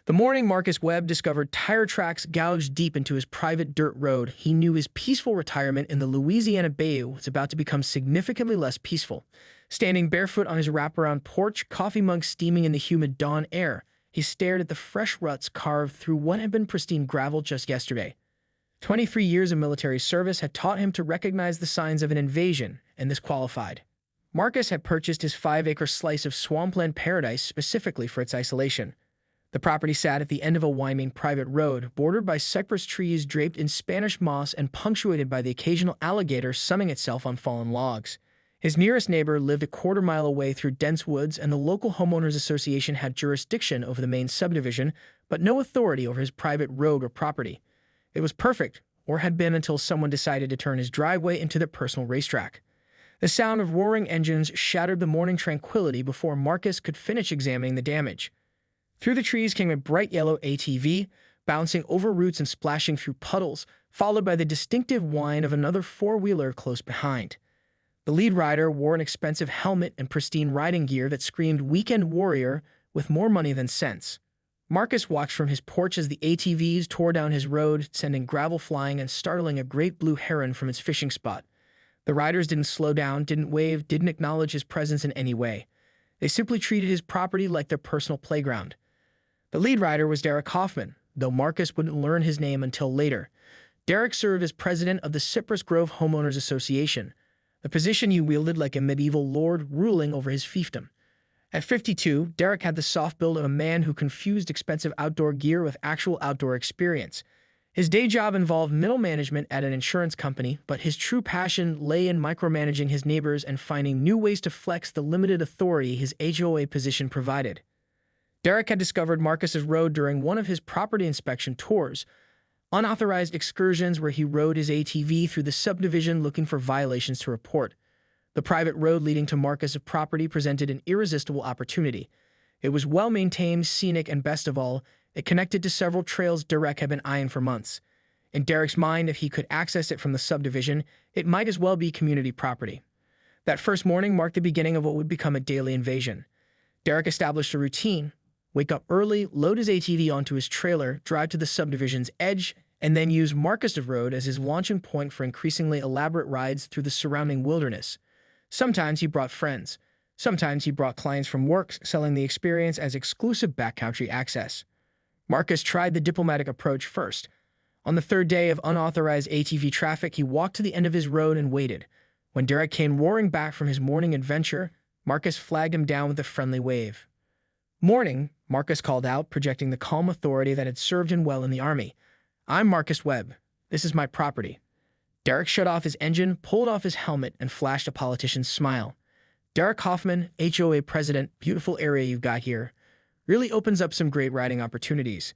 The morning Marcus Webb discovered tire tracks gouged deep into his private dirt road, he knew his peaceful retirement in the Louisiana bayou was about to become significantly less peaceful. Standing barefoot on his wraparound porch, coffee mug steaming in the humid dawn air, he stared at the fresh ruts carved through what had been pristine gravel just yesterday. 23 years of military service had taught him to recognize the signs of an invasion, and this qualified. Marcus had purchased his 5-acre slice of swampland paradise specifically for its isolation. The property sat at the end of a winding private road, bordered by cypress trees draped in Spanish moss and punctuated by the occasional alligator sunning itself on fallen logs. His nearest neighbor lived a quarter-mile away through dense woods, and the local homeowners association had jurisdiction over the main subdivision, but no authority over his private road or property. It was perfect, or had been until someone decided to turn his driveway into their personal racetrack. The sound of roaring engines shattered the morning tranquility before Marcus could finish examining the damage. Through the trees came a bright yellow ATV, bouncing over roots and splashing through puddles, followed by the distinctive whine of another four-wheeler close behind. The lead rider wore an expensive helmet and pristine riding gear that screamed weekend warrior with more money than sense. Marcus watched from his porch as the ATVs tore down his road, sending gravel flying and startling a great blue heron from its fishing spot. The riders didn't slow down, didn't wave, didn't acknowledge his presence in any way. They simply treated his property like their personal playground. The lead rider was Derek Hoffman, though Marcus wouldn't learn his name until later. Derek served as president of the Cypress Grove Homeowners Association, a position he wielded like a medieval lord ruling over his fiefdom. At 52, Derek had the soft build of a man who confused expensive outdoor gear with actual outdoor experience. His day job involved middle management at an insurance company, but his true passion lay in micromanaging his neighbors and finding new ways to flex the limited authority his HOA position provided. Derek had discovered Marcus's road during one of his property inspection tours, unauthorized excursions where he rode his ATV through the subdivision looking for violations to report. The private road leading to Marcus's property presented an irresistible opportunity. It was well-maintained, scenic, and best of all, it connected to several trails Derek had been eyeing for months. In Derek's mind, if he could access it from the subdivision, it might as well be community property. That first morning marked the beginning of what would become a daily invasion. Derek established a routine: wake up early, load his ATV onto his trailer, drive to the subdivision's edge, and then use Marcus's road as his launching point for increasingly elaborate rides through the surrounding wilderness. Sometimes he brought friends. Sometimes he brought clients from work, selling the experience as exclusive backcountry access. Marcus tried the diplomatic approach first. On the third day of unauthorized ATV traffic, he walked to the end of his road and waited. When Derek came roaring back from his morning adventure, Marcus flagged him down with a friendly wave. "Morning," Marcus called out, projecting the calm authority that had served him well in the army. "I'm Marcus Webb. This is my property." Derek shut off his engine, pulled off his helmet, and flashed a politician's smile. "Derek Hoffman, HOA president, beautiful area you've got here. Really opens up some great riding opportunities."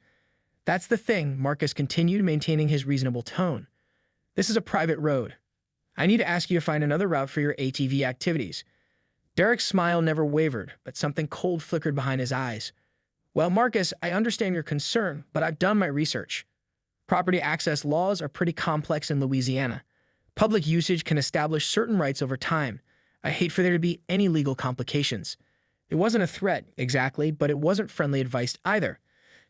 "That's the thing," Marcus continued, maintaining his reasonable tone. "This is a private road. I need to ask you to find another route for your ATV activities." Derek's smile never wavered, but something cold flickered behind his eyes. "Well, Marcus, I understand your concern, but I've done my research. Property access laws are pretty complex in Louisiana. Public usage can establish certain rights over time. I hate for there to be any legal complications." It wasn't a threat, exactly, but it wasn't friendly advice either.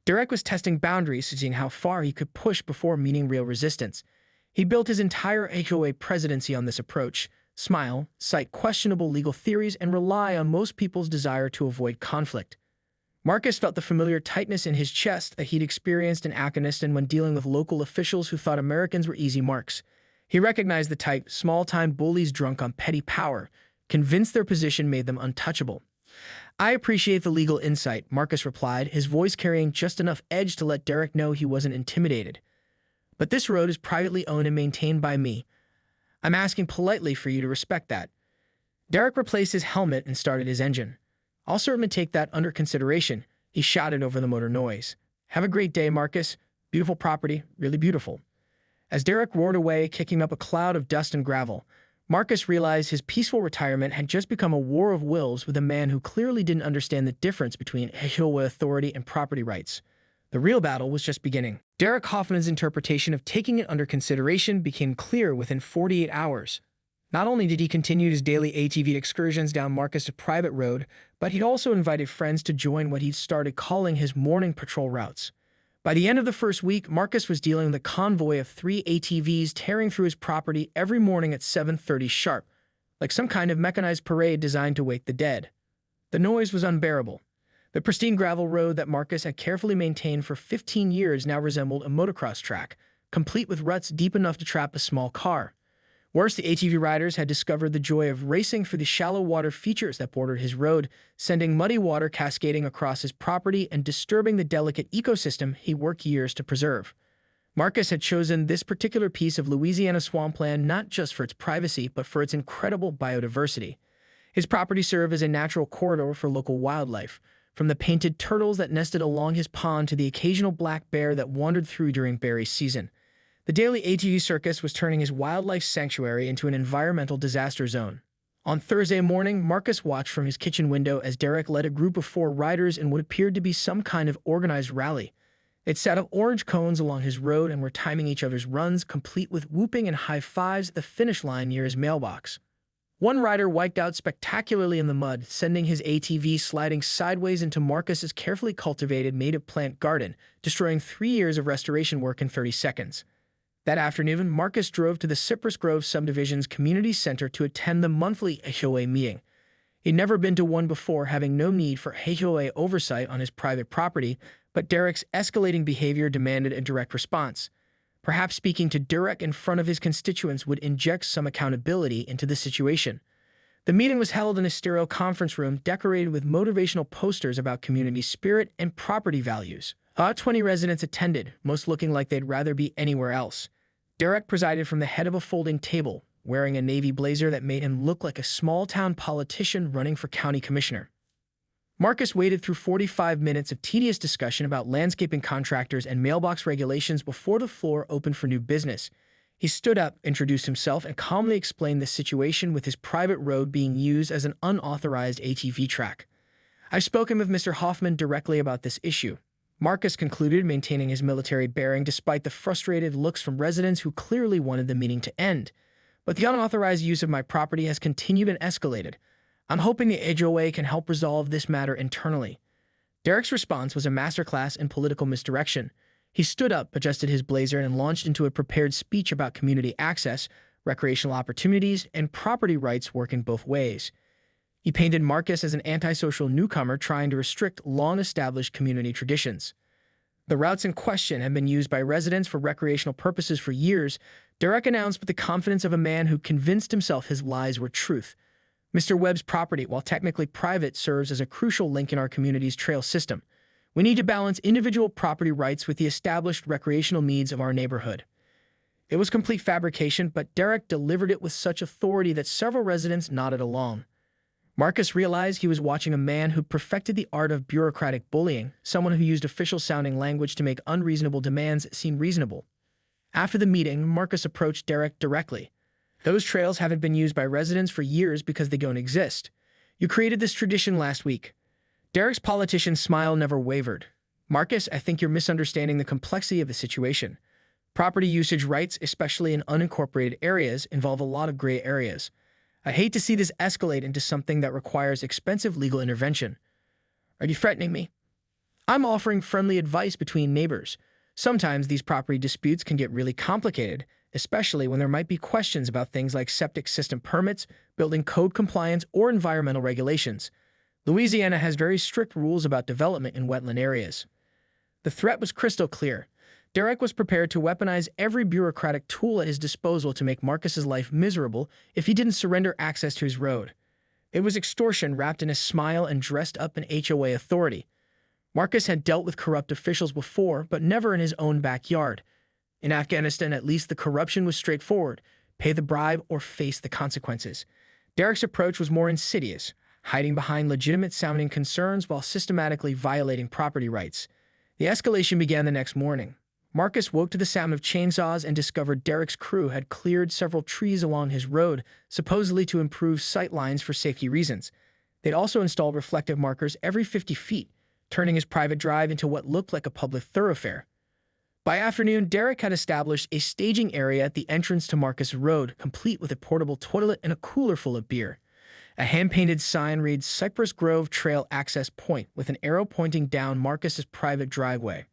Derek was testing boundaries, seeing how far he could push before meeting real resistance. He built his entire HOA presidency on this approach: smile, cite questionable legal theories, and rely on most people's desire to avoid conflict. Marcus felt the familiar tightness in his chest that he'd experienced in Afghanistan when dealing with local officials who thought Americans were easy marks. He recognized the type: small-time bullies drunk on petty power, convinced their position made them untouchable. "I appreciate the legal insight," Marcus replied, his voice carrying just enough edge to let Derek know he wasn't intimidated. "But this road is privately owned and maintained by me. I'm asking politely for you to respect that." Derek replaced his helmet and started his engine. "I'll certainly take that under consideration," he shouted over the motor noise. "Have a great day, Marcus. Beautiful property, really beautiful." As Derek roared away, kicking up a cloud of dust and gravel, Marcus realized his peaceful retirement had just become a war of wills with a man who clearly didn't understand the difference between HOA authority and property rights. The real battle was just beginning. Derek Hoffman's interpretation of taking it under consideration became clear within 48 hours. Not only did he continue his daily ATV excursions down Marcus' private road, but he'd also invited friends to join what he'd started calling his morning patrol routes. By the end of the first week, Marcus was dealing with a convoy of 3 ATVs tearing through his property every morning at 7:30 sharp, like some kind of mechanized parade designed to wake the dead. The noise was unbearable. The pristine gravel road that Marcus had carefully maintained for 15 years now resembled a motocross track, complete with ruts deep enough to trap a small car. Worse, the ATV riders had discovered the joy of racing through the shallow water features that bordered his road, sending muddy water cascading across his property and disturbing the delicate ecosystem he worked years to preserve. Marcus had chosen this particular piece of Louisiana swampland not just for its privacy, but for its incredible biodiversity. His property served as a natural corridor for local wildlife, from the painted turtles that nested along his pond to the occasional black bear that wandered through during berry season. The daily ATV circus was turning his wildlife sanctuary into an environmental disaster zone. On Thursday morning, Marcus watched from his kitchen window as Derek led a group of 4 riders in what appeared to be some kind of organized rally. They'd set up orange cones along his road and were timing each other's runs, complete with whooping and high fives at the finish line near his mailbox. One rider wiped out spectacularly in the mud, sending his ATV sliding sideways into Marcus's carefully cultivated native plant garden, destroying 3 years of restoration work in 30 seconds. That afternoon, Marcus drove to the Cypress Grove Subdivision's community center to attend the monthly HOA meeting. He'd never been to one before, having no need for HOA oversight on his private property, but Derek's escalating behavior demanded a direct response. Perhaps speaking to Derek in front of his constituents would inject some accountability into the situation. The meeting was held in a sterile conference room decorated with motivational posters about community spirit and property values. About 20 residents attended, most looking like they'd rather be anywhere else. Derek presided from the head of a folding table, wearing a navy blazer that made him look like a small-town politician running for county commissioner. Marcus waded through 45 minutes of tedious discussion about landscaping contractors and mailbox regulations before the floor opened for new business. He stood up, introduced himself, and calmly explained the situation with his private road being used as an unauthorized ATV track. "I've spoken with Mr. Hoffman directly about this issue," Marcus concluded, maintaining his military bearing despite the frustrated looks from residents who clearly wanted the meeting to end. "But the unauthorized use of my property has continued and escalated. I'm hoping the HOA can help resolve this matter internally." Derek's response was a masterclass in political misdirection. He stood up, adjusted his blazer, and launched into a prepared speech about community access, recreational opportunities, and property rights working both ways. He painted Marcus as an antisocial newcomer trying to restrict long-established community traditions. The routes in question have been used by residents for recreational purposes for years, Derek announced with the confidence of a man who convinced himself his lies were truth. Mr. Webb's property, while technically private, serves as a crucial link in our community's trail system. We need to balance individual property rights with the established recreational needs of our neighborhood. It was complete fabrication, but Derek delivered it with such authority that several residents nodded along. Marcus realized he was watching a man who perfected the art of bureaucratic bullying, someone who used official-sounding language to make unreasonable demands seem reasonable. After the meeting, Marcus approached Derek directly. "Those trails haven't been used by residents for years because they don't exist. You created this tradition last week." Derek's politician smile never wavered. "Marcus, I think you're misunderstanding the complexity of the situation. Property usage rights, especially in unincorporated areas, involve a lot of gray areas. I hate to see this escalate into something that requires expensive legal intervention." "Are you threatening me?" "I'm offering friendly advice between neighbors. Sometimes these property disputes can get really complicated, especially when there might be questions about things like septic system permits, building code compliance, or environmental regulations. Louisiana has very strict rules about development in wetland areas." The threat was crystal clear. Derek was prepared to weaponize every bureaucratic tool at his disposal to make Marcus's life miserable if he didn't surrender access to his road. It was extortion wrapped in a smile and dressed up in HOA authority. Marcus had dealt with corrupt officials before, but never in his own backyard. In Afghanistan, at least, the corruption was straightforward: pay the bribe or face the consequences. Derek's approach was more insidious, hiding behind legitimate-sounding concerns while systematically violating property rights. The escalation began the next morning. Marcus woke to the sound of chainsaws and discovered Derek's crew had cleared several trees along his road, supposedly to improve sight lines for safety reasons. They'd also installed reflective markers every 50 feet, turning his private drive into what looked like a public thoroughfare. By afternoon, Derek had established a staging area at the entrance to Marcus Road, complete with a portable toilet and a cooler full of beer. A hand-painted sign reads Cypress Grove Trail Access Point, with an arrow pointing down Marcus's private driveway.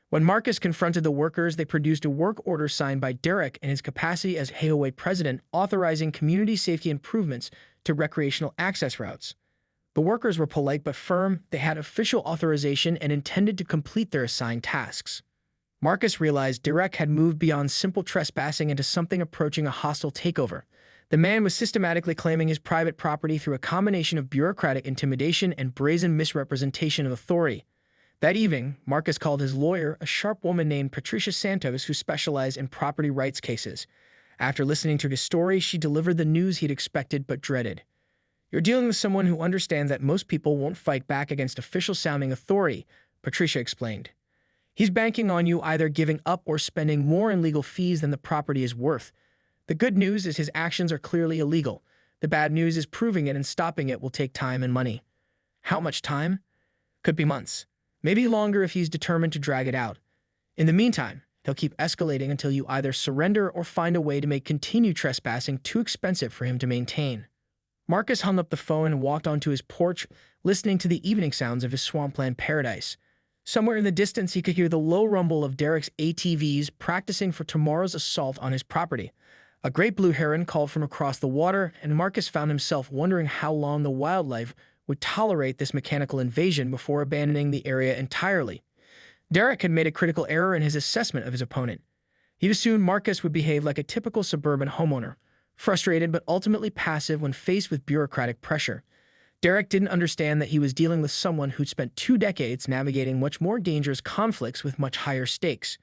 When Marcus confronted the workers, they produced a work order signed by Derek in his capacity as HOA president, authorizing community safety improvements to recreational access routes. The workers were polite but firm. They had official authorization and intended to complete their assigned tasks. Marcus realized Derek had moved beyond simple trespassing into something approaching a hostile takeover. The man was systematically claiming his private property through a combination of bureaucratic intimidation and brazen misrepresentation of authority. That evening, Marcus called his lawyer, a sharp woman named Patricia Santos, who specialized in property rights cases. After listening to his story, she delivered the news he'd expected but dreaded. "You're dealing with someone who understands that most people won't fight back against official-sounding authority," Patricia explained. "He's banking on you either giving up or spending more in legal fees than the property is worth. The good news is his actions are clearly illegal. The bad news is proving it and stopping it will take time and money." "How much time?" "Could be months. Maybe longer if he's determined to drag it out. In the meantime, he'll keep escalating until you either surrender or find a way to make continued trespassing too expensive for him to maintain." Marcus hung up the phone and walked onto his porch, listening to the evening sounds of his swampland paradise. Somewhere in the distance, he could hear the low rumble of Derek's ATVs practicing for tomorrow's assault on his property. A great blue heron called from across the water, and Marcus found himself wondering how long the wildlife would tolerate this mechanical invasion before abandoning the area entirely. Derek had made a critical error in his assessment of his opponent. He'd assumed Marcus would behave like a typical suburban homeowner, frustrated but ultimately passive when faced with bureaucratic pressure. Derek didn't understand that he was dealing with someone who'd spent 2 decades navigating much more dangerous conflicts with much higher stakes.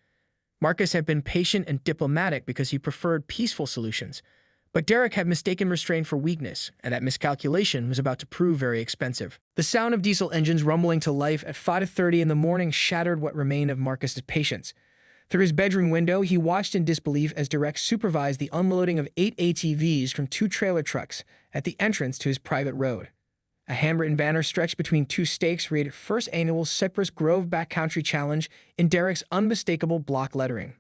Marcus had been patient and diplomatic because he preferred peaceful solutions, but Derek had mistaken restraint for weakness, and that miscalculation was about to prove very expensive. The sound of diesel engines rumbling to life at 5:30 in the morning shattered what remained of Marcus's patience. Through his bedroom window, he watched in disbelief as Derek supervised the unloading of 8 ATVs from 2 trailer trucks at the entrance to his private road. A handwritten banner stretched between 2 stakes read First Annual Cypress Grove Backcountry Challenge in Derek's unmistakable block lettering.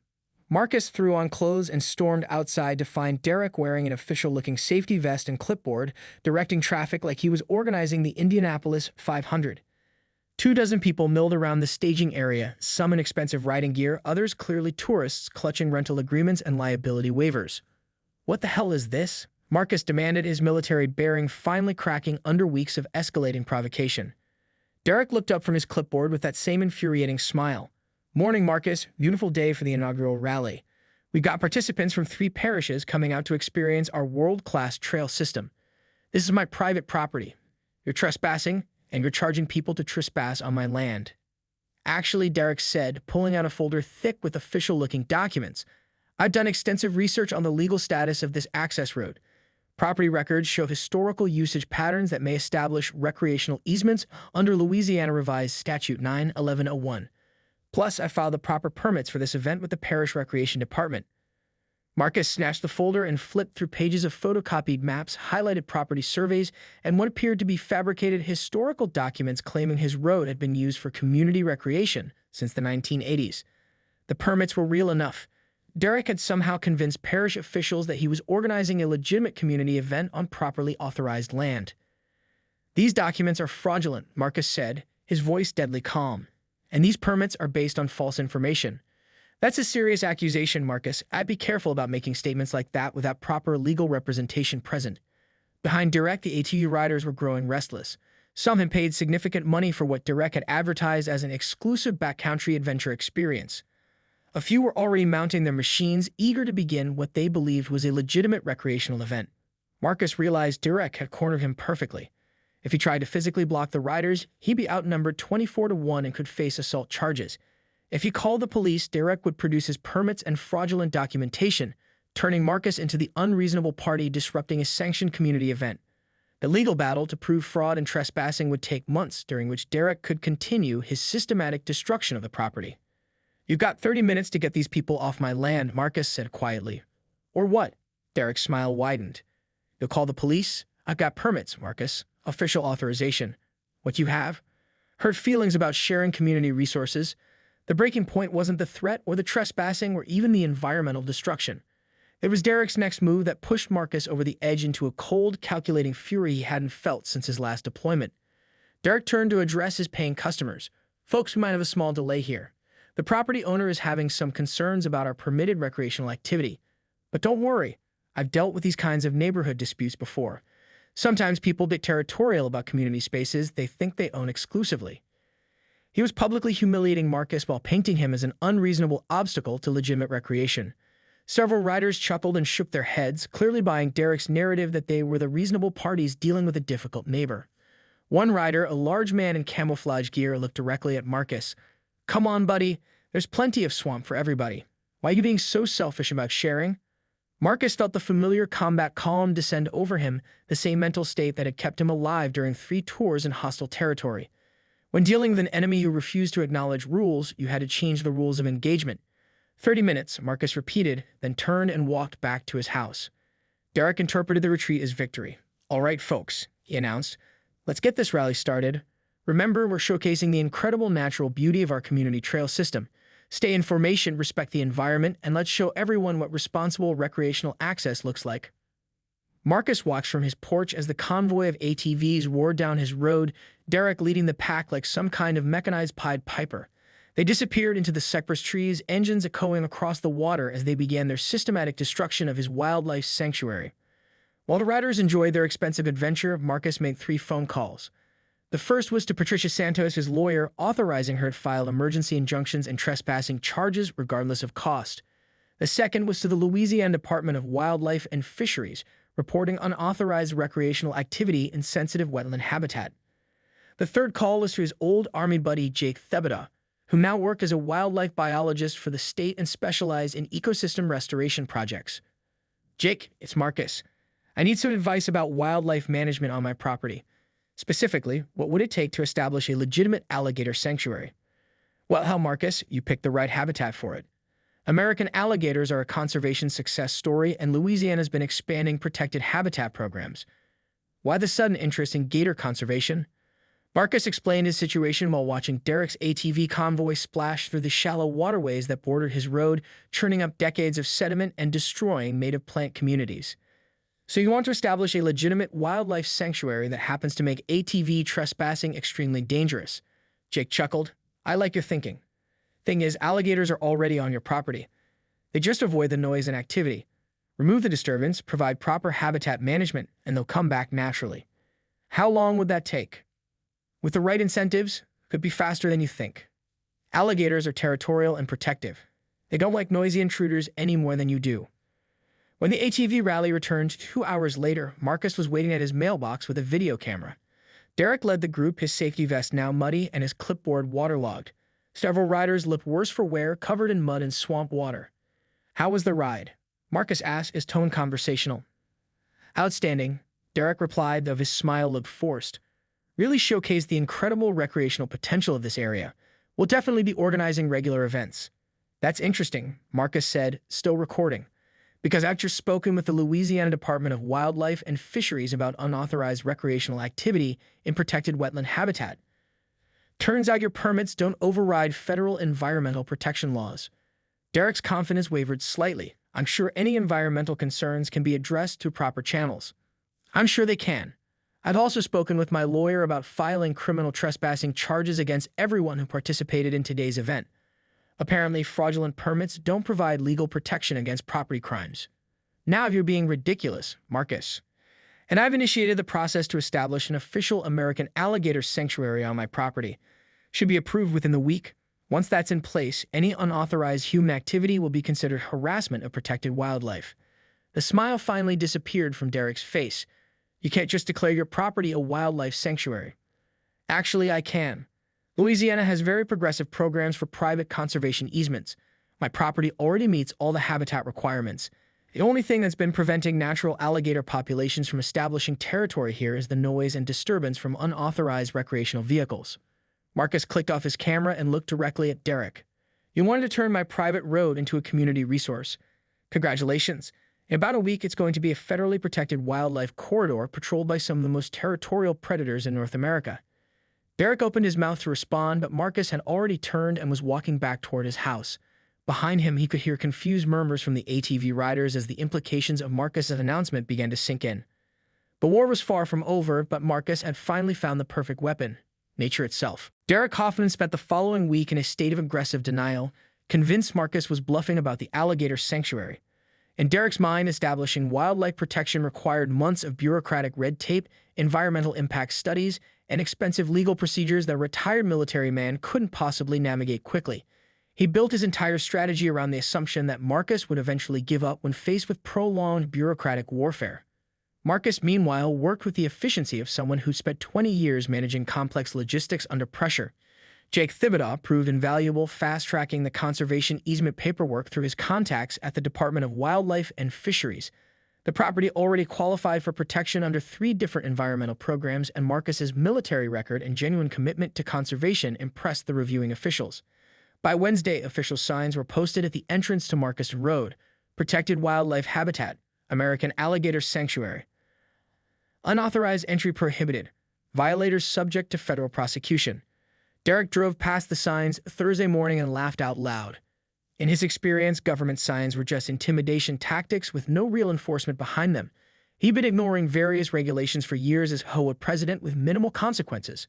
Marcus threw on clothes and stormed outside to find Derek wearing an official-looking safety vest and clipboard, directing traffic like he was organizing the Indianapolis 500. 24 people milled around the staging area, some in expensive riding gear, others clearly tourists clutching rental agreements and liability waivers. "What the hell is this?" Marcus demanded, his military bearing finally cracking under weeks of escalating provocation. Derek looked up from his clipboard with that same infuriating smile. "Morning, Marcus. Beautiful day for the inaugural rally. We've got participants from 3 parishes coming out to experience our world-class trail system. This is my private property. You're trespassing, and you're charging people to trespass on my land." "Actually," Derek said, pulling out a folder thick with official-looking documents, "I've done extensive research on the legal status of this access road. Property records show historical usage patterns that may establish recreational easements under Louisiana Revised Statute 9-1101. Plus, I filed the proper permits for this event with the Parish Recreation Department." Marcus snatched the folder and flipped through pages of photocopied maps, highlighted property surveys, and what appeared to be fabricated historical documents claiming his road had been used for community recreation since the 1980s. The permits were real enough. Derek had somehow convinced parish officials that he was organizing a legitimate community event on properly authorized land. "These documents are fraudulent," Marcus said, his voice deadly calm. "And these permits are based on false information." "That's a serious accusation, Marcus. I'd be careful about making statements like that without proper legal representation present." Behind Derek, the ATV riders were growing restless. Some had paid significant money for what Derek had advertised as an exclusive backcountry adventure experience. A few were already mounting their machines, eager to begin what they believed was a legitimate recreational event. Marcus realized Derek had cornered him perfectly. If he tried to physically block the riders, he'd be outnumbered 24-1 and could face assault charges. If he called the police, Derek would produce his permits and fraudulent documentation, turning Marcus into the unreasonable party disrupting a sanctioned community event. The legal battle to prove fraud and trespassing would take months, during which Derek could continue his systematic destruction of the property. "You've got 30 minutes to get these people off my land," Marcus said quietly. "Or what?" Derek's smile widened. "You'll call the police? I've got permits, Marcus. Official authorization. What you have? Hurt feelings about sharing community resources. The breaking point wasn't the threat or the trespassing or even the environmental destruction. It was Derek's next move that pushed Marcus over the edge into a cold, calculating fury he hadn't felt since his last deployment. Derek turned to address his paying customers. Folks, we might have a small delay here. The property owner is having some concerns about our permitted recreational activity. But don't worry, I've dealt with these kinds of neighborhood disputes before. Sometimes people get territorial about community spaces they think they own exclusively. He was publicly humiliating Marcus while painting him as an unreasonable obstacle to legitimate recreation. Several riders chuckled and shook their heads, clearly buying Derek's narrative that they were the reasonable parties dealing with a difficult neighbor. One rider, a large man in camouflage gear, looked directly at Marcus. "Come on, buddy. There's plenty of swamp for everybody. Why are you being so selfish about sharing?" Marcus felt the familiar combat calm descend over him, the same mental state that had kept him alive during 3 tours in hostile territory. When dealing with an enemy who refused to acknowledge rules, you had to change the rules of engagement. 30 minutes, Marcus repeated, then turned and walked back to his house. Derek interpreted the retreat as victory. "All right, folks," he announced. "Let's get this rally started. Remember, we're showcasing the incredible natural beauty of our community trail system. Stay in formation, respect the environment, and let's show everyone what responsible recreational access looks like." Marcus watched from his porch as the convoy of ATVs roared down his road, Derek leading the pack like some kind of mechanized Pied Piper. They disappeared into the cypress trees, engines echoing across the water as they began their systematic destruction of his wildlife sanctuary. While the riders enjoyed their expensive adventure, Marcus made 3 phone calls. The first was to Patricia Santos, his lawyer, authorizing her to file emergency injunctions and trespassing charges regardless of cost. The second was to the Louisiana Department of Wildlife and Fisheries, reporting unauthorized recreational activity in sensitive wetland habitat. The third call was to his old Army buddy Jake Thebeda, who now worked as a wildlife biologist for the state and specialized in ecosystem restoration projects. "Jake, it's Marcus. I need some advice about wildlife management on my property. Specifically, what would it take to establish a legitimate alligator sanctuary?" "Well, hell, Marcus, you picked the right habitat for it. American alligators are a conservation success story, and Louisiana's been expanding protected habitat programs. Why the sudden interest in gator conservation?" Marcus explained his situation while watching Derek's ATV convoy splash through the shallow waterways that bordered his road, churning up decades of sediment and destroying native plant communities. "So you want to establish a legitimate wildlife sanctuary that happens to make ATV trespassing extremely dangerous?" Jake chuckled. "I like your thinking. Thing is, alligators are already on your property. They just avoid the noise and activity. Remove the disturbance, provide proper habitat management, and they'll come back naturally. How long would that take? With the right incentives, it could be faster than you think. Alligators are territorial and protective. They don't like noisy intruders any more than you do." When the ATV rally returned 2 hours later, Marcus was waiting at his mailbox with a video camera. Derek led the group, his safety vest now muddy and his clipboard waterlogged. Several riders looked worse for wear, covered in mud and swamp water. "How was the ride?" Marcus asked, his tone conversational. "Outstanding," Derek replied, though his smile looked forced. "Really showcased the incredible recreational potential of this area. We'll definitely be organizing regular events." "That's interesting," Marcus said, still recording, "because I've just spoken with the Louisiana Department of Wildlife and Fisheries about unauthorized recreational activity in protected wetland habitat. Turns out your permits don't override federal environmental protection laws." Derek's confidence wavered slightly. "I'm sure any environmental concerns can be addressed through proper channels." "I'm sure they can. I've also spoken with my lawyer about filing criminal trespassing charges against everyone who participated in today's event. Apparently, fraudulent permits don't provide legal protection against property crimes." "Now you're being ridiculous, Marcus. And I've initiated the process to establish an official American alligator sanctuary on my property. Should be approved within the week. Once that's in place, any unauthorized human activity will be considered harassment of protected wildlife." The smile finally disappeared from Derek's face. "You can't just declare your property a wildlife sanctuary." "Actually, I can. Louisiana has very progressive programs for private conservation easements. My property already meets all the habitat requirements. The only thing that's been preventing natural alligator populations from establishing territory here is the noise and disturbance from unauthorized recreational vehicles." Marcus clicked off his camera and looked directly at Derek. "You wanted to turn my private road into a community resource. Congratulations. In about a week, it's going to be a federally protected wildlife corridor patrolled by some of the most territorial predators in North America." Derek opened his mouth to respond, but Marcus had already turned and was walking back toward his house. Behind him, he could hear confused murmurs from the ATV riders as the implications of Marcus's announcement began to sink in. The war was far from over, but Marcus had finally found the perfect weapon: nature itself. Derek Hoffman spent the following week in a state of aggressive denial, convinced Marcus was bluffing about the alligator sanctuary. In Derek's mind, establishing wildlife protection required months of bureaucratic red tape, environmental impact studies, and expensive legal procedures that a retired military man couldn't possibly navigate quickly. He built his entire strategy around the assumption that Marcus would eventually give up when faced with prolonged bureaucratic warfare. Marcus, meanwhile, worked with the efficiency of someone who spent 20 years managing complex logistics under pressure. Jake Thibodeau proved invaluable, fast-tracking the conservation easement paperwork through his contacts at the Department of Wildlife and Fisheries. The property already qualified for protection under 3 different environmental programs, and Marcus's military record and genuine commitment to conservation impressed the reviewing officials. By Wednesday, official signs were posted at the entrance to Marcus Road: Protected Wildlife Habitat, American Alligator Sanctuary. Unauthorized entry prohibited. Violators subject to federal prosecution. Derek drove past the signs Thursday morning and laughed out loud. In his experience, government signs were just intimidation tactics with no real enforcement behind them. He'd been ignoring various regulations for years as HOA president with minimal consequences.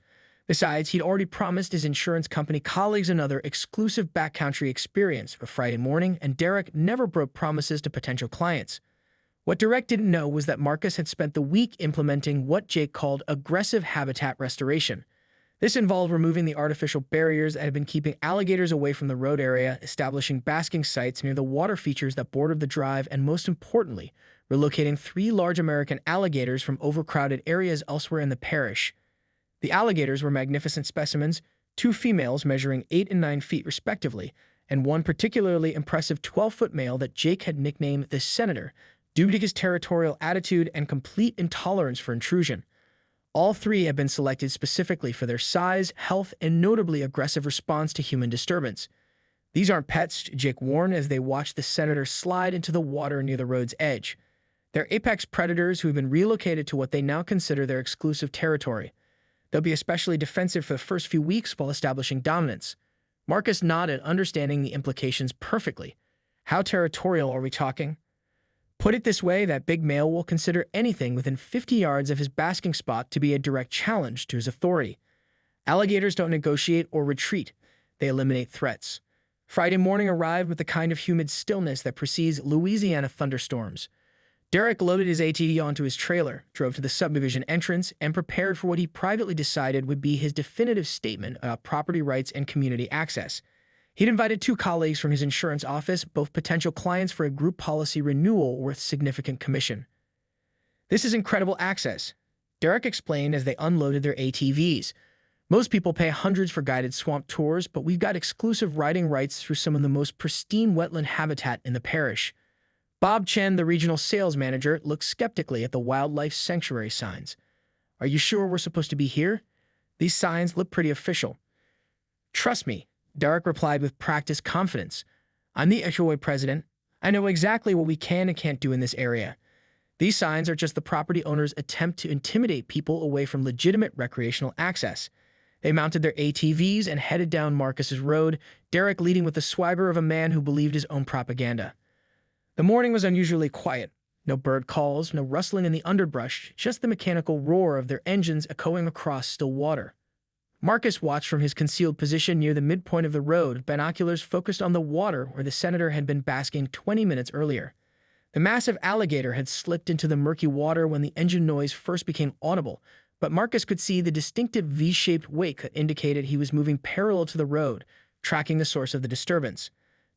Besides, he'd already promised his insurance company colleagues another exclusive backcountry experience for Friday morning, and Derek never broke promises to potential clients. What Derek didn't know was that Marcus had spent the week implementing what Jake called aggressive habitat restoration. This involved removing the artificial barriers that had been keeping alligators away from the road area, establishing basking sites near the water features that bordered the drive, and most importantly, relocating 3 large American alligators from overcrowded areas elsewhere in the parish. The alligators were magnificent specimens, 2 females measuring 8 and 9 feet respectively, and one particularly impressive 12-foot male that Jake had nicknamed the Senator, due to his territorial attitude and complete intolerance for intrusion. All 3 had been selected specifically for their size, health, and notably aggressive response to human disturbance. "These aren't pets," Jake warned as they watched the Senator slide into the water near the road's edge. "They're apex predators who have been relocated to what they now consider their exclusive territory. They'll be especially defensive for the first few weeks while establishing dominance." Marcus nodded, understanding the implications perfectly. "How territorial are we talking?" "Put it this way, that big male will consider anything within 50 yards of his basking spot to be a direct challenge to his authority. Alligators don't negotiate or retreat. They eliminate threats." Friday morning arrived with the kind of humid stillness that precedes Louisiana thunderstorms. Derek loaded his ATV onto his trailer, drove to the subdivision entrance, and prepared for what he privately decided would be his definitive statement about property rights and community access. He'd invited 2 colleagues from his insurance office, both potential clients for a group policy renewal worth significant commission. "This is incredible access," Derek explained as they unloaded their ATVs. "Most people pay hundreds for guided swamp tours, but we've got exclusive riding rights through some of the most pristine wetland habitat in the parish." Bob Chen, the regional sales manager, looked skeptically at the wildlife sanctuary signs. "Are you sure we're supposed to be here? These signs look pretty official." "Trust me," Derek replied with practiced confidence. "I'm the HOA president. I know exactly what we can and can't do in this area. These signs are just the property owner's attempt to intimidate people away from legitimate recreational access." They mounted their ATVs and headed down Marcus's road, Derek leading with the swagger of a man who believed his own propaganda. The morning was unusually quiet. No bird calls, no rustling in the underbrush, just the mechanical roar of their engines echoing across still water. Marcus watched from his concealed position near the midpoint of the road, binoculars focused on the water where the Senator had been basking 20 minutes earlier. The massive alligator had slipped into the murky water when the engine noise first became audible, but Marcus could see the distinctive V-shaped wake that indicated he was moving parallel to the road, tracking the source of the disturbance.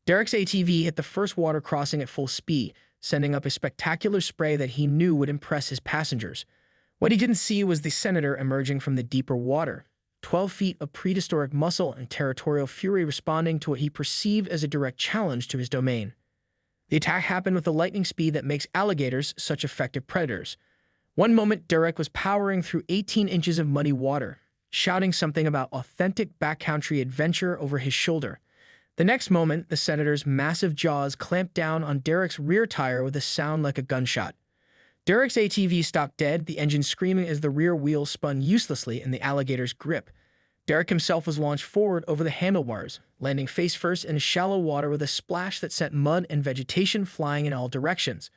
Derek's ATV hit the first water crossing at full speed, sending up a spectacular spray that he knew would impress his passengers. What he didn't see was the Senator emerging from the deeper water, 12 feet of prehistoric muscle and territorial fury responding to what he perceived as a direct challenge to his domain. The attack happened with the lightning speed that makes alligators such effective predators. One moment, Derek was powering through 18 inches of muddy water, shouting something about authentic backcountry adventure over his shoulder. The next moment, the Senator's massive jaws clamped down on Derek's rear tire with a sound like a gunshot. Derek's ATV stopped dead, the engine screaming as the rear wheel spun uselessly in the alligator's grip. Derek himself was launched forward over the handlebars, landing face first in shallow water with a splash that sent mud and vegetation flying in all directions.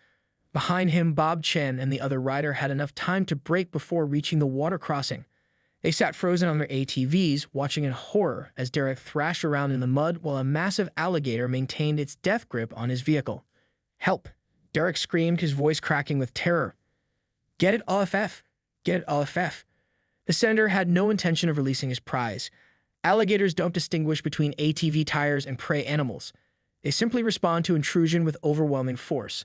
Behind him, Bob Chen and the other rider had enough time to brake before reaching the water crossing. They sat frozen on their ATVs, watching in horror as Derek thrashed around in the mud while a massive alligator maintained its death grip on his vehicle. "Help!" Derek screamed, his voice cracking with terror. "Get it, OFF! Get it, OFF!" The senator had no intention of releasing his prize. Alligators don't distinguish between ATV tires and prey animals. They simply respond to intrusion with overwhelming force.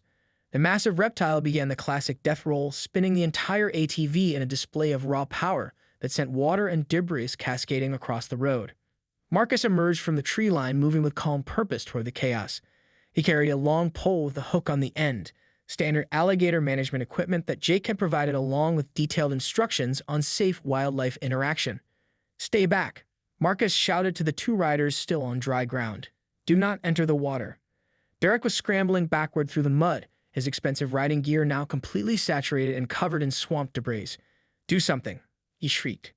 The massive reptile began the classic death roll, spinning the entire ATV in a display of raw power that sent water and debris cascading across the road. Marcus emerged from the tree line, moving with calm purpose toward the chaos. He carried a long pole with a hook on the end, standard alligator management equipment that Jake had provided along with detailed instructions on safe wildlife interaction. "Stay back," Marcus shouted to the two riders still on dry ground. "Do not enter the water." Derek was scrambling backward through the mud, his expensive riding gear now completely saturated and covered in swamp debris. "Do something," he shrieked.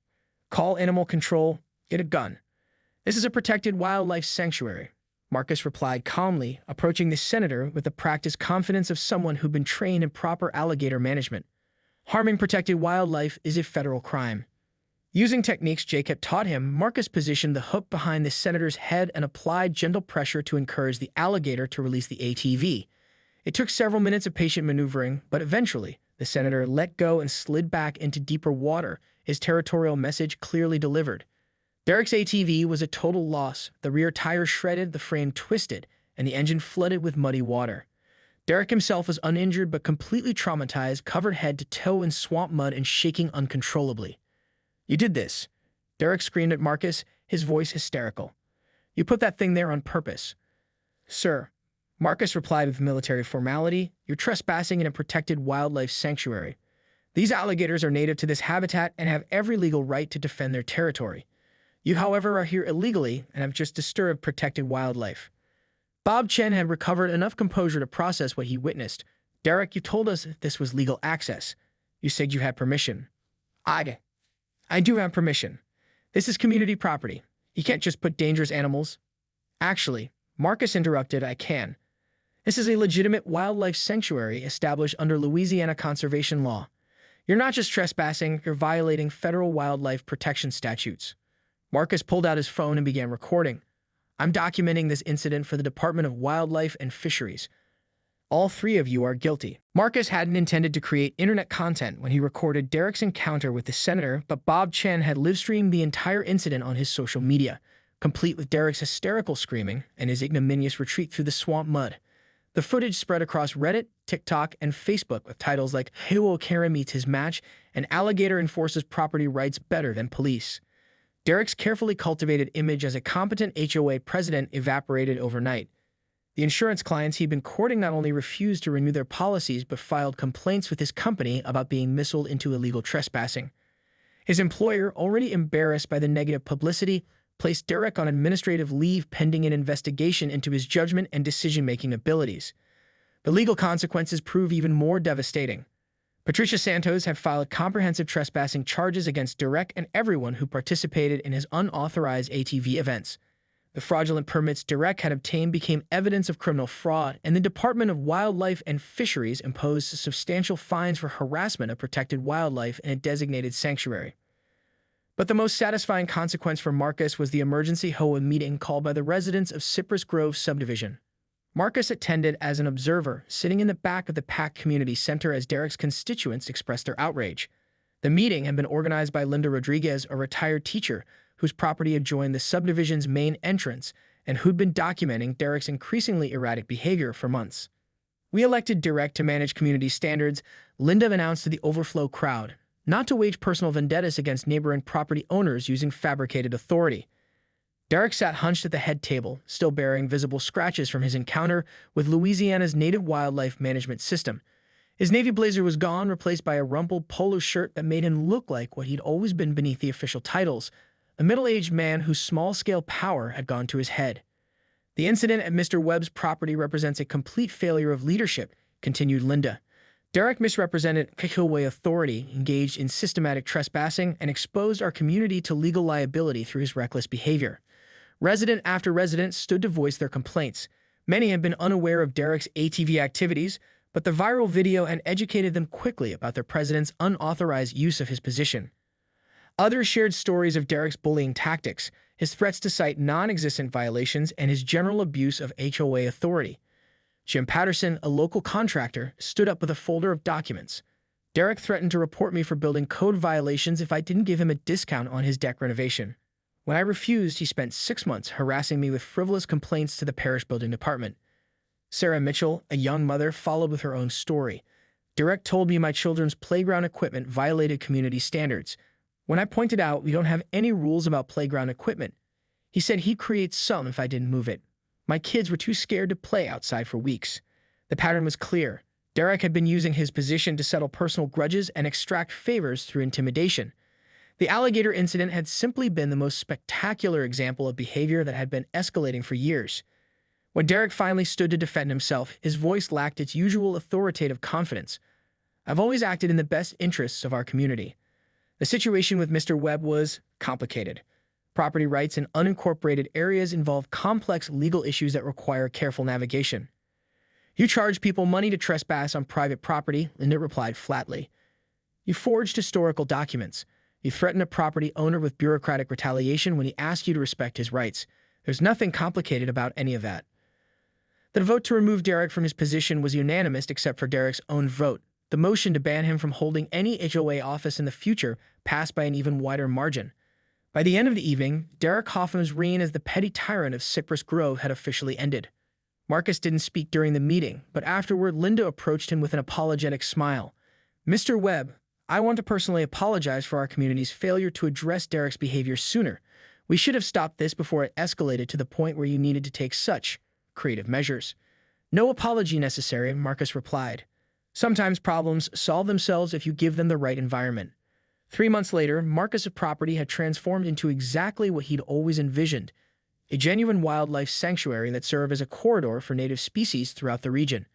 "Call animal control. Get a gun." "This is a protected wildlife sanctuary," Marcus replied calmly, approaching the senator with the practiced confidence of someone who'd been trained in proper alligator management. Harming protected wildlife is a federal crime. Using techniques Jake had taught him, Marcus positioned the hook behind the senator's head and applied gentle pressure to encourage the alligator to release the ATV. It took several minutes of patient maneuvering, but eventually, the senator let go and slid back into deeper water, his territorial message clearly delivered. Derek's ATV was a total loss. The rear tire shredded, the frame twisted, and the engine flooded with muddy water. Derek himself was uninjured but completely traumatized, covered head to toe in swamp mud and shaking uncontrollably. "You did this," Derek screamed at Marcus, his voice hysterical. "You put that thing there on purpose." "Sir," Marcus replied with military formality, "you're trespassing in a protected wildlife sanctuary. These alligators are native to this habitat and have every legal right to defend their territory. You, however, are here illegally and have just disturbed protected wildlife." Bob Chen had recovered enough composure to process what he witnessed. "Derek, you told us this was legal access. You said you had permission." I do have permission. This is community property. You can't just put dangerous animals." "Actually," Marcus interrupted, "I can. This is a legitimate wildlife sanctuary established under Louisiana conservation law. You're not just trespassing, you're violating federal wildlife protection statutes." Marcus pulled out his phone and began recording. "I'm documenting this incident for the Department of Wildlife and Fisheries. All three of you are guilty." Marcus hadn't intended to create internet content when he recorded Derek's encounter with the senator, but Bob Chen had live-streamed the entire incident on his social media, complete with Derek's hysterical screaming and his ignominious retreat through the swamp mud. The footage spread across Reddit, TikTok, and Facebook with titles like "HOAKaren meets his match" and "Alligator enforces property rights better than police." Derek's carefully cultivated image as a competent HOA president evaporated overnight. The insurance clients he'd been courting not only refused to renew their policies but filed complaints with his company about being missiled into illegal trespassing. His employer, already embarrassed by the negative publicity, placed Derek on administrative leave pending an investigation into his judgment and decision-making abilities. The legal consequences prove even more devastating. Patricia Santos had filed comprehensive trespassing charges against Derek and everyone who participated in his unauthorized ATV events. The fraudulent permits Derek had obtained became evidence of criminal fraud, and the Department of Wildlife and Fisheries imposed substantial fines for harassment of protected wildlife in a designated sanctuary. But the most satisfying consequence for Marcus was the emergency HOA meeting called by the residents of Cypress Grove subdivision. Marcus attended as an observer, sitting in the back of the packed community center as Derek's constituents expressed their outrage. The meeting had been organized by Linda Rodriguez, a retired teacher whose property adjoined the subdivision's main entrance and who'd been documenting Derek's increasingly erratic behavior for months. "We elected Derek to manage community standards," Linda announced to the overflow crowd, "not to wage personal vendettas against neighboring property owners using fabricated authority." Derek sat hunched at the head table, still bearing visible scratches from his encounter with Louisiana's native wildlife management system. His navy blazer was gone, replaced by a rumpled polo shirt that made him look like what he'd always been beneath the official titles, a middle-aged man whose small-scale power had gone to his head. "The incident at Mr. Webb's property represents a complete failure of leadership," continued Linda. Derek misrepresented HOA authority, engaged in systematic trespassing, and exposed our community to legal liability through his reckless behavior. Resident after resident stood to voice their complaints. Many had been unaware of Derek's ATV activities, but the viral video had educated them quickly about their president's unauthorized use of his position. Others shared stories of Derek's bullying tactics, his threats to cite non-existent violations, and his general abuse of HOA authority. Jim Patterson, a local contractor, stood up with a folder of documents. Derek threatened to report me for building code violations if I didn't give him a discount on his deck renovation. When I refused, he spent 6 months harassing me with frivolous complaints to the parish building department. Sarah Mitchell, a young mother, followed with her own story. Derek told me my children's playground equipment violated community standards. When I pointed out we don't have any rules about playground equipment, he said he'd create some if I didn't move it. My kids were too scared to play outside for weeks. The pattern was clear. Derek had been using his position to settle personal grudges and extract favors through intimidation. The alligator incident had simply been the most spectacular example of behavior that had been escalating for years. When Derek finally stood to defend himself, his voice lacked its usual authoritative confidence. I've always acted in the best interests of our community. The situation with Mr. Webb was complicated. Property rights in unincorporated areas involve complex legal issues that require careful navigation. You charge people money to trespass on private property, Linda replied flatly. You forged historical documents. You threatened a property owner with bureaucratic retaliation when he asked you to respect his rights. There's nothing complicated about any of that. The vote to remove Derek from his position was unanimous except for Derek's own vote. The motion to ban him from holding any HOA office in the future passed by an even wider margin. By the end of the evening, Derek Hoffman's reign as the petty tyrant of Cypress Grove had officially ended. Marcus didn't speak during the meeting, but afterward Linda approached him with an apologetic smile. Mr. Webb, I want to personally apologize for our community's failure to address Derek's behavior sooner. We should have stopped this before it escalated to the point where you needed to take such creative measures. No apology necessary, Marcus replied. Sometimes problems solve themselves if you give them the right environment. 3 months later, Marcus's property had transformed into exactly what he'd always envisioned, a genuine wildlife sanctuary that served as a corridor for native species throughout the region.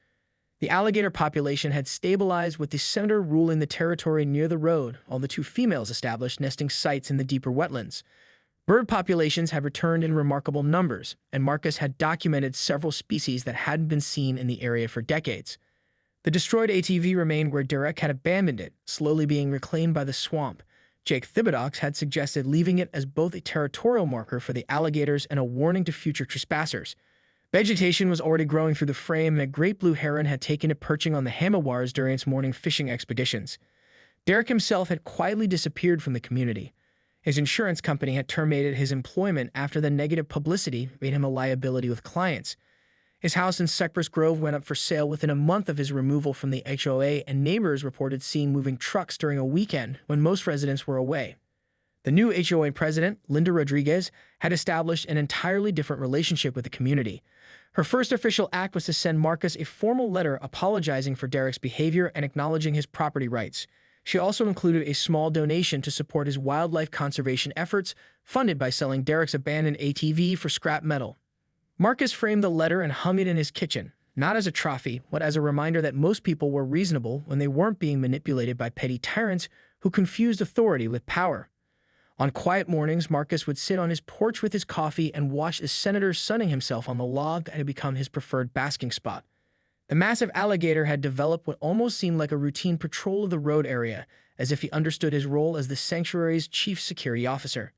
The alligator population had stabilized with the senator ruling the territory near the road, while the 2 females established nesting sites in the deeper wetlands. Bird populations had returned in remarkable numbers, and Marcus had documented several species that hadn't been seen in the area for decades. The destroyed ATV remained where Derek had abandoned it, slowly being reclaimed by the swamp. Jake Thibodeaux had suggested leaving it as both a territorial marker for the alligators and a warning to future trespassers. Vegetation was already growing through the frame, and a great blue heron had taken to perching on the handlebars during its morning fishing expeditions. Derek himself had quietly disappeared from the community. His insurance company had terminated his employment after the negative publicity made him a liability with clients. His house in Cypress Grove went up for sale within a month of his removal from the HOA, and neighbors reported seeing moving trucks during a weekend when most residents were away. The new HOA president, Linda Rodriguez, had established an entirely different relationship with the community. Her first official act was to send Marcus a formal letter apologizing for Derek's behavior and acknowledging his property rights. She also included a small donation to support his wildlife conservation efforts, funded by selling Derek's abandoned ATV for scrap metal. Marcus framed the letter and hung it in his kitchen, not as a trophy, but as a reminder that most people were reasonable when they weren't being manipulated by petty tyrants who confused authority with power. On quiet mornings, Marcus would sit on his porch with his coffee and watch the senator sunning himself on the log that had become his preferred basking spot. The massive alligator had developed what almost seemed like a routine patrol of the road area, as if he understood his role as the sanctuary's chief security officer.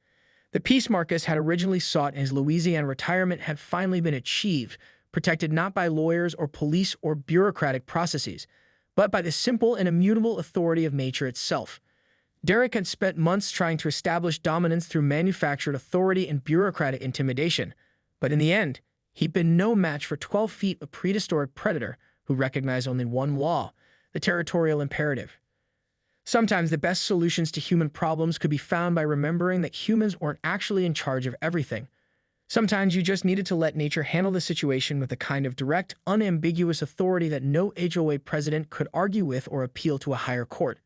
The peace Marcus had originally sought in his Louisiana retirement had finally been achieved, protected not by lawyers or police or bureaucratic processes, but by the simple and immutable authority of nature itself. Derek had spent months trying to establish dominance through manufactured authority and bureaucratic intimidation, but in the end, he'd been no match for 12 feet of prehistoric predator who recognized only one law, the territorial imperative. Sometimes the best solutions to human problems could be found by remembering that humans weren't actually in charge of everything. Sometimes you just needed to let nature handle the situation with the kind of direct, unambiguous authority that no HOA president could argue with or appeal to a higher court.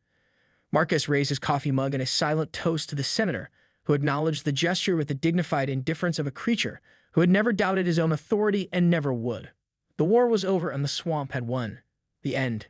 Marcus raised his coffee mug in a silent toast to the senator, who acknowledged the gesture with the dignified indifference of a creature who had never doubted his own authority and never would. The war was over and the swamp had won. The end.